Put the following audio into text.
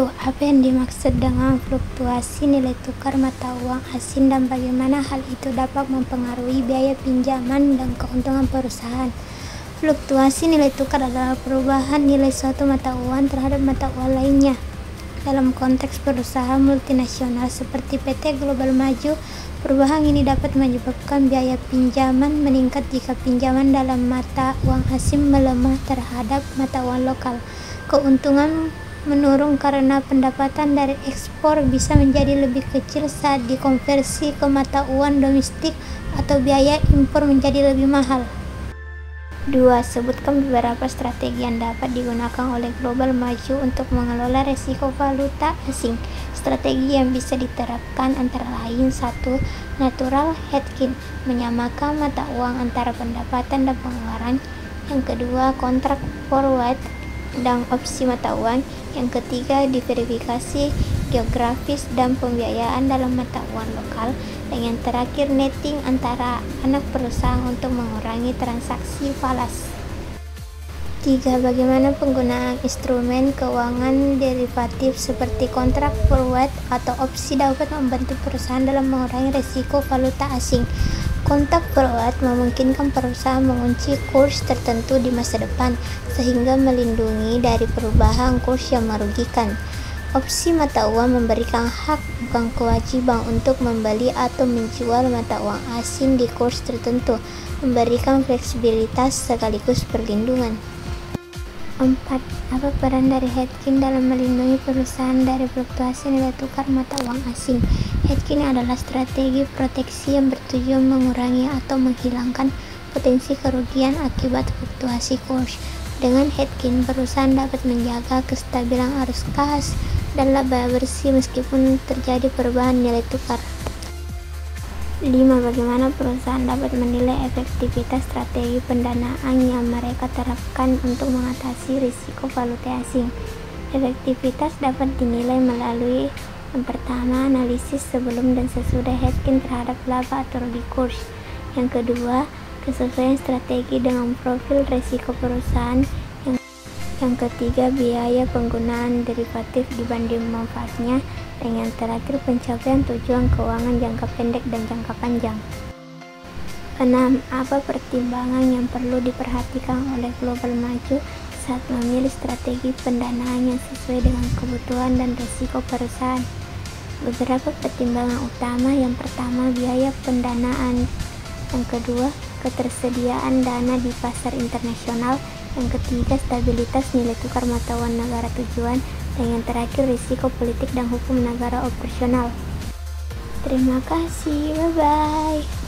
Apa yang dimaksud dengan fluktuasi nilai tukar mata uang asing dan bagaimana hal itu dapat mempengaruhi biaya pinjaman dan keuntungan perusahaan? Fluktuasi nilai tukar adalah perubahan nilai suatu mata uang terhadap mata uang lainnya. Dalam konteks perusahaan multinasional seperti PT Global Maju, perubahan ini dapat menyebabkan biaya pinjaman meningkat jika pinjaman dalam mata uang asing melemah terhadap mata uang lokal. Keuntungan menurun karena pendapatan dari ekspor bisa menjadi lebih kecil saat dikonversi ke mata uang domestik atau biaya impor menjadi lebih mahal. 2. Sebutkan beberapa strategi yang dapat digunakan oleh Global Maju untuk mengelola risiko valuta asing. Strategi yang bisa diterapkan antara lain: 1. Natural hedging, menyamakan mata uang antara pendapatan dan pengeluaran. Yang kedua, kontrak forward dan opsi mata uang. Yang ketiga, diverifikasi geografis dan pembiayaan dalam mata uang lokal. Dan yang terakhir, netting antara anak perusahaan untuk mengurangi transaksi falas. 3. Bagaimana penggunaan instrumen keuangan derivatif seperti kontrak forward atau opsi dapat membantu perusahaan dalam mengurangi risiko valuta asing. Kontrak forward memungkinkan perusahaan mengunci kurs tertentu di masa depan, sehingga melindungi dari perubahan kurs yang merugikan. Opsi mata uang memberikan hak, bukan kewajiban, untuk membeli atau menjual mata uang asing di kurs tertentu, memberikan fleksibilitas sekaligus perlindungan. 4. Apa peran dari hedging dalam melindungi perusahaan dari fluktuasi nilai tukar mata uang asing? Hedging adalah strategi proteksi yang bertujuan mengurangi atau menghilangkan potensi kerugian akibat fluktuasi kurs. Dengan hedging, perusahaan dapat menjaga kestabilan arus kas dan laba bersih meskipun terjadi perubahan nilai tukar. 5. Bagaimana perusahaan dapat menilai efektivitas strategi pendanaan yang mereka terapkan untuk mengatasi risiko valuta asing? Efektivitas dapat dinilai melalui: yang pertama, analisis sebelum dan sesudah hedging terhadap laba atau rugi kurs. Yang kedua, kesesuaian strategi dengan profil risiko perusahaan. Yang ketiga, biaya penggunaan derivatif dibanding manfaatnya. Dan yang terakhir, pencapaian tujuan keuangan jangka pendek dan jangka panjang. 6. Apa pertimbangan yang perlu diperhatikan oleh Global Maju saat memilih strategi pendanaan yang sesuai dengan kebutuhan dan risiko perusahaan? Beberapa pertimbangan utama: yang pertama, biaya pendanaan. Yang kedua, ketersediaan dana di pasar internasional. Yang ketiga, stabilitas nilai tukar mata uang negara tujuan. Dan yang terakhir, risiko politik dan hukum negara operasional. Terima kasih, bye-bye.